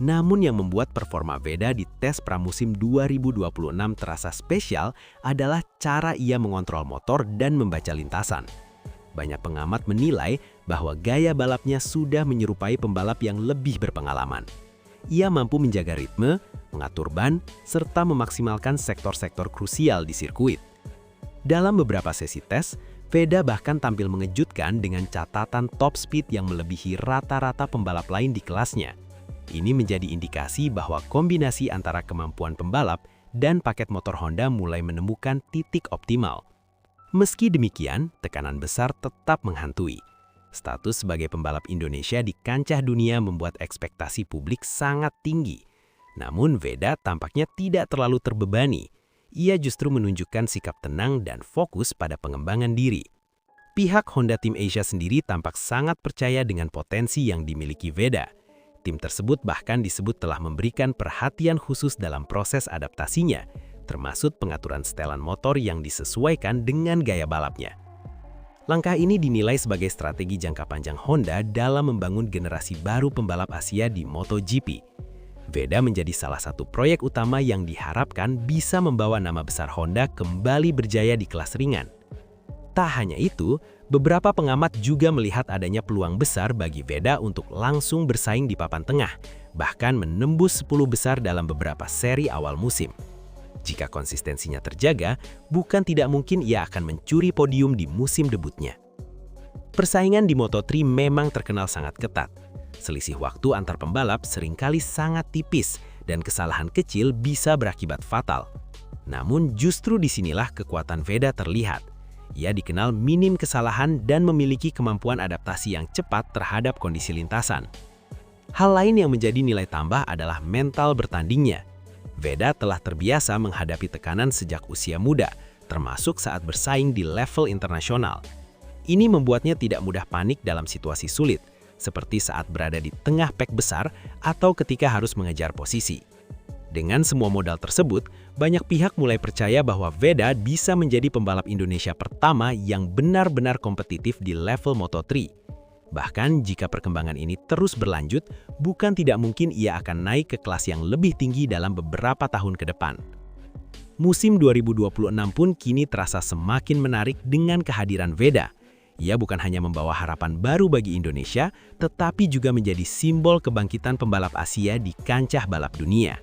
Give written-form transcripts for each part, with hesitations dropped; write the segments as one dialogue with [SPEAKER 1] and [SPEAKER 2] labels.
[SPEAKER 1] Namun yang membuat performa Veda di tes pramusim 2026 terasa spesial adalah cara ia mengontrol motor dan membaca lintasan. Banyak pengamat menilai bahwa gaya balapnya sudah menyerupai pembalap yang lebih berpengalaman. Ia mampu menjaga ritme, mengatur ban, serta memaksimalkan sektor-sektor krusial di sirkuit. Dalam beberapa sesi tes, Veda bahkan tampil mengejutkan dengan catatan top speed yang melebihi rata-rata pembalap lain di kelasnya. Ini menjadi indikasi bahwa kombinasi antara kemampuan pembalap dan paket motor Honda mulai menemukan titik optimal. Meski demikian, tekanan besar tetap menghantui. Status sebagai pembalap Indonesia di kancah dunia membuat ekspektasi publik sangat tinggi. Namun Veda tampaknya tidak terlalu terbebani. Ia justru menunjukkan sikap tenang dan fokus pada pengembangan diri. Pihak Honda Team Asia sendiri tampak sangat percaya dengan potensi yang dimiliki Veda. Tim tersebut bahkan disebut telah memberikan perhatian khusus dalam proses adaptasinya, termasuk pengaturan setelan motor yang disesuaikan dengan gaya balapnya. Langkah ini dinilai sebagai strategi jangka panjang Honda dalam membangun generasi baru pembalap Asia di MotoGP. Veda menjadi salah satu proyek utama yang diharapkan bisa membawa nama besar Honda kembali berjaya di kelas ringan. Tak hanya itu, beberapa pengamat juga melihat adanya peluang besar bagi Veda untuk langsung bersaing di papan tengah, bahkan menembus 10 besar dalam beberapa seri awal musim. Jika konsistensinya terjaga, bukan tidak mungkin ia akan mencuri podium di musim debutnya. Persaingan di Moto3 memang terkenal sangat ketat. Selisih waktu antar pembalap seringkali sangat tipis dan kesalahan kecil bisa berakibat fatal. Namun justru disinilah kekuatan Veda terlihat. Ia dikenal minim kesalahan dan memiliki kemampuan adaptasi yang cepat terhadap kondisi lintasan. Hal lain yang menjadi nilai tambah adalah mental bertandingnya. Veda telah terbiasa menghadapi tekanan sejak usia muda, termasuk saat bersaing di level internasional. Ini membuatnya tidak mudah panik dalam situasi sulit, seperti saat berada di tengah pack besar atau ketika harus mengejar posisi. Dengan semua modal tersebut, banyak pihak mulai percaya bahwa Veda bisa menjadi pembalap Indonesia pertama yang benar-benar kompetitif di level Moto3. Bahkan jika perkembangan ini terus berlanjut, bukan tidak mungkin ia akan naik ke kelas yang lebih tinggi dalam beberapa tahun ke depan. Musim 2026 pun kini terasa semakin menarik dengan kehadiran Veda. Ia bukan hanya membawa harapan baru bagi Indonesia, tetapi juga menjadi simbol kebangkitan pembalap Asia di kancah balap dunia.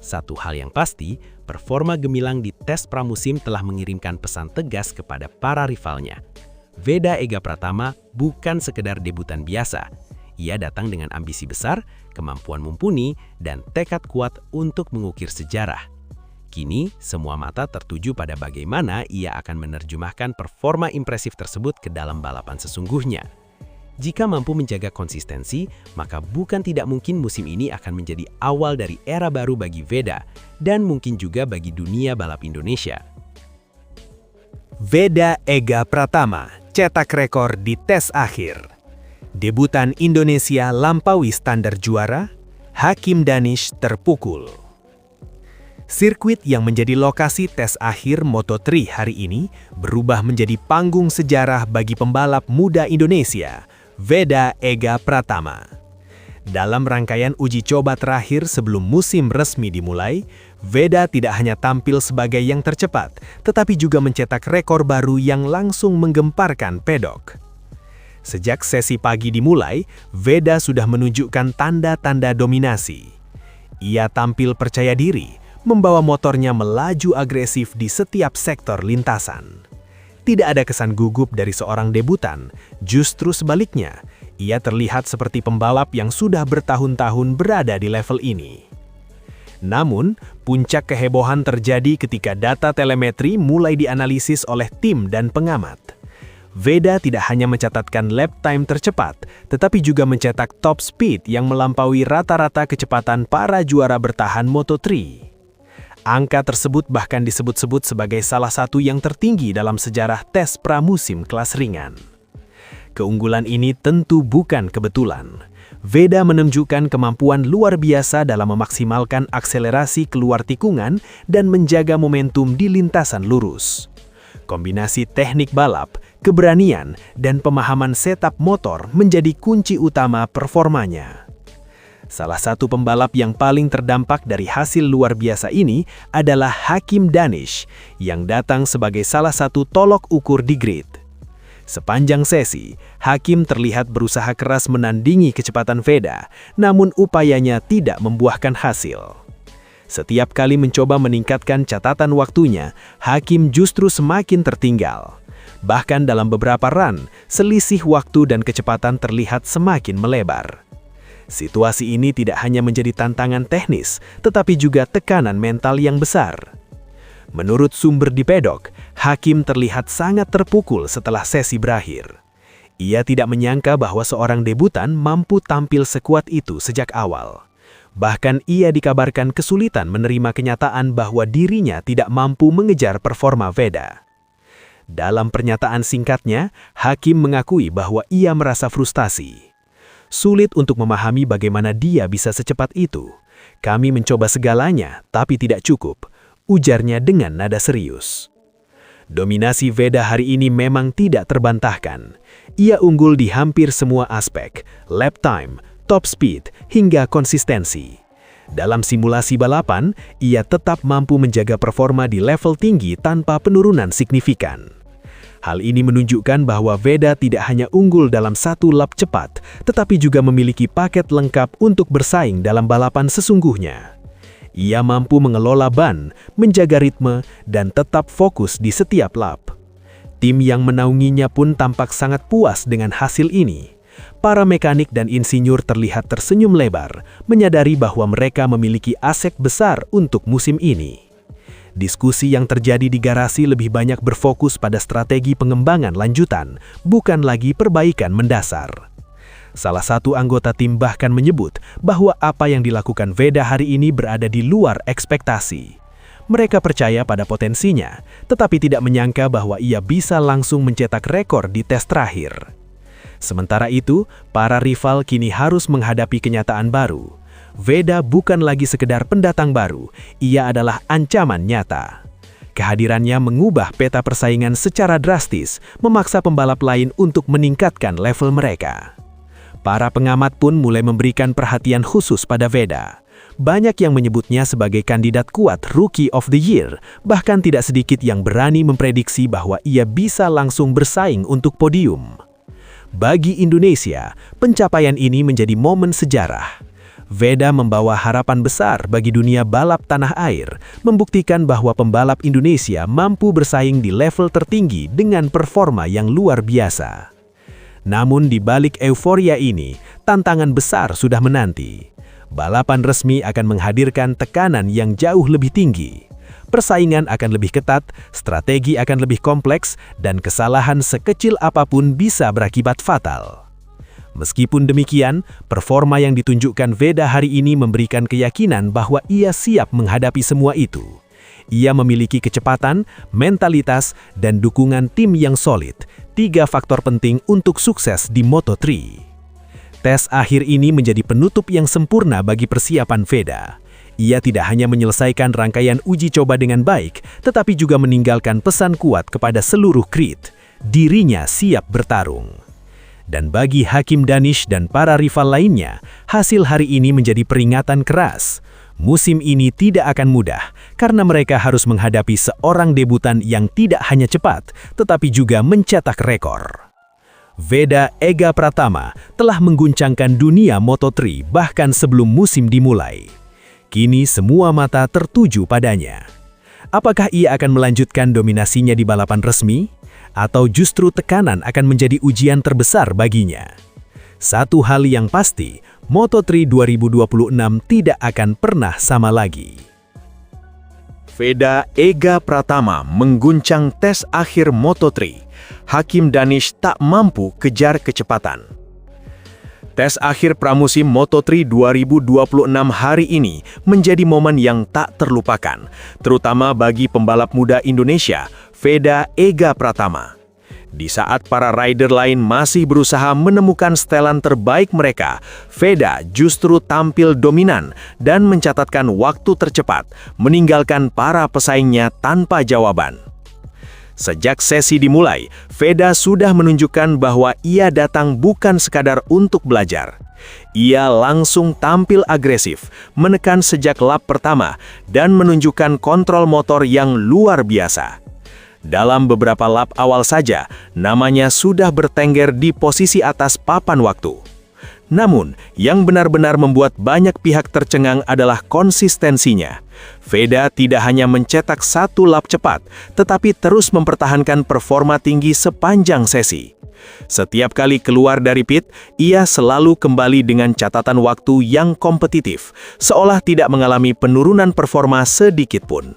[SPEAKER 1] Satu hal yang pasti, performa gemilang di tes pramusim telah mengirimkan pesan tegas kepada para rivalnya. Veda Ega Pratama bukan sekedar debutan biasa. Ia datang dengan ambisi besar, kemampuan mumpuni, dan tekad kuat untuk mengukir sejarah. Kini, semua mata tertuju pada bagaimana ia akan menerjemahkan performa impresif tersebut ke dalam balapan sesungguhnya. Jika mampu menjaga konsistensi, maka bukan tidak mungkin musim ini akan menjadi awal dari era baru bagi Veda, dan mungkin juga bagi dunia balap Indonesia.
[SPEAKER 2] Veda Ega Pratama cetak rekor di tes akhir. Debutan Indonesia lampaui standar juara, Hakim Danish terpukul. Sirkuit yang menjadi lokasi tes akhir Moto3 hari ini berubah menjadi panggung sejarah bagi pembalap muda Indonesia, Veda Ega Pratama. Dalam rangkaian uji coba terakhir sebelum musim resmi dimulai, Veda tidak hanya tampil sebagai yang tercepat, tetapi juga mencetak rekor baru yang langsung menggemparkan pedok. Sejak sesi pagi dimulai, Veda sudah menunjukkan tanda-tanda dominasi. Ia tampil percaya diri, membawa motornya melaju agresif di setiap sektor lintasan. Tidak ada kesan gugup dari seorang debutan, justru sebaliknya, ia terlihat seperti pembalap yang sudah bertahun-tahun berada di level ini. Namun, puncak kehebohan terjadi ketika data telemetri mulai dianalisis oleh tim dan pengamat. Veda tidak hanya mencatatkan lap time tercepat, tetapi juga mencetak top speed yang melampaui rata-rata kecepatan para juara bertahan Moto3. Angka tersebut bahkan disebut-sebut sebagai salah satu yang tertinggi dalam sejarah tes pramusim kelas ringan. Keunggulan ini tentu bukan kebetulan. Veda menunjukkan kemampuan luar biasa dalam memaksimalkan akselerasi keluar tikungan dan menjaga momentum di lintasan lurus. Kombinasi teknik balap, keberanian, dan pemahaman setup motor menjadi kunci utama performanya. Salah satu pembalap yang paling terdampak dari hasil luar biasa ini adalah Hakim Danish, yang datang sebagai salah satu tolok ukur di grid. Sepanjang sesi, Hakim terlihat berusaha keras menandingi kecepatan Veda, namun upayanya tidak membuahkan hasil. Setiap kali mencoba meningkatkan catatan waktunya, Hakim justru semakin tertinggal. Bahkan dalam beberapa run, selisih waktu dan kecepatan terlihat semakin melebar. Situasi ini tidak hanya menjadi tantangan teknis, tetapi juga tekanan mental yang besar. Menurut sumber di pedok, Hakim terlihat sangat terpukul setelah sesi berakhir. Ia tidak menyangka bahwa seorang debutan mampu tampil sekuat itu sejak awal. Bahkan ia dikabarkan kesulitan menerima kenyataan bahwa dirinya tidak mampu mengejar performa Veda. Dalam pernyataan singkatnya, Hakim mengakui bahwa ia merasa frustasi. Sulit untuk memahami bagaimana dia bisa secepat itu. Kami mencoba segalanya, tapi tidak cukup, ujarnya dengan nada serius. Dominasi Veda hari ini memang tidak terbantahkan. Ia unggul di hampir semua aspek, lap time, top speed, hingga konsistensi. Dalam simulasi balapan, ia tetap mampu menjaga performa di level tinggi tanpa penurunan signifikan. Hal ini menunjukkan bahwa Veda tidak hanya unggul dalam satu lap cepat, tetapi juga memiliki paket lengkap untuk bersaing dalam balapan sesungguhnya. Ia mampu mengelola ban, menjaga ritme, dan tetap fokus di setiap lap. Tim yang menaunginya pun tampak sangat puas dengan hasil ini. Para mekanik dan insinyur terlihat tersenyum lebar, menyadari bahwa mereka memiliki aset besar untuk musim ini. Diskusi yang terjadi di garasi lebih banyak berfokus pada strategi pengembangan lanjutan, bukan lagi perbaikan mendasar. Salah satu anggota tim bahkan menyebut bahwa apa yang dilakukan Veda hari ini berada di luar ekspektasi. Mereka percaya pada potensinya, tetapi tidak menyangka bahwa ia bisa langsung mencetak rekor di tes terakhir. Sementara itu, para rival kini harus menghadapi kenyataan baru. Veda bukan lagi sekedar pendatang baru, ia adalah ancaman nyata. Kehadirannya mengubah peta persaingan secara drastis, memaksa pembalap lain untuk meningkatkan level mereka. Para pengamat pun mulai memberikan perhatian khusus pada Veda. Banyak yang menyebutnya sebagai kandidat kuat Rookie of the Year, bahkan tidak sedikit yang berani memprediksi bahwa ia bisa langsung bersaing untuk podium. Bagi Indonesia, pencapaian ini menjadi momen sejarah. Veda membawa harapan besar bagi dunia balap tanah air, membuktikan bahwa pembalap Indonesia mampu bersaing di level tertinggi dengan performa yang luar biasa. Namun di balik euforia ini, tantangan besar sudah menanti. Balapan resmi akan menghadirkan tekanan yang jauh lebih tinggi. Persaingan akan lebih ketat, strategi akan lebih kompleks, dan kesalahan sekecil apapun bisa berakibat fatal. Meskipun demikian, performa yang ditunjukkan Veda hari ini memberikan keyakinan bahwa ia siap menghadapi semua itu. Ia memiliki kecepatan, mentalitas, dan dukungan tim yang solid, 3 faktor penting untuk sukses di Moto3. Tes akhir ini menjadi penutup yang sempurna bagi persiapan Veda. Ia tidak hanya menyelesaikan rangkaian uji coba dengan baik, tetapi juga meninggalkan pesan kuat kepada seluruh grid. Dirinya siap bertarung. Dan bagi Hakim Danish dan para rival lainnya, hasil hari ini menjadi peringatan keras. Musim ini tidak akan mudah, karena mereka harus menghadapi seorang debutan yang tidak hanya cepat, tetapi juga mencetak rekor. Veda Ega Pratama telah mengguncangkan dunia Moto3 bahkan sebelum musim dimulai. Kini semua mata tertuju padanya. Apakah ia akan melanjutkan dominasinya di balapan resmi? Atau justru tekanan akan menjadi ujian terbesar baginya? Satu hal yang pasti, Moto3 2026 tidak akan pernah sama lagi.
[SPEAKER 3] Veda Ega Pratama mengguncang tes akhir Moto3. Hakim Danish tak mampu kejar kecepatan. Tes akhir pramusim Moto3 2026 hari ini menjadi momen yang tak terlupakan, terutama bagi pembalap muda Indonesia, Veda Ega Pratama. Di saat para rider lain masih berusaha menemukan setelan terbaik mereka, Veda justru tampil dominan dan mencatatkan waktu tercepat, meninggalkan para pesaingnya tanpa jawaban. Sejak sesi dimulai, Veda sudah menunjukkan bahwa ia datang bukan sekadar untuk belajar. Ia langsung tampil agresif, menekan sejak lap pertama, dan menunjukkan kontrol motor yang luar biasa. Dalam beberapa lap awal saja, namanya sudah bertengger di posisi atas papan waktu. Namun, yang benar-benar membuat banyak pihak tercengang adalah konsistensinya. Veda tidak hanya mencetak satu lap cepat, tetapi terus mempertahankan performa tinggi sepanjang sesi. Setiap kali keluar dari pit, ia selalu kembali dengan catatan waktu yang kompetitif, seolah tidak mengalami penurunan performa sedikit pun.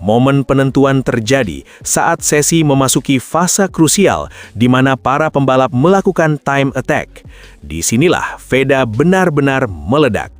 [SPEAKER 3] Momen penentuan terjadi saat sesi memasuki fase krusial di mana para pembalap melakukan time attack. Disinilah Veda benar-benar meledak.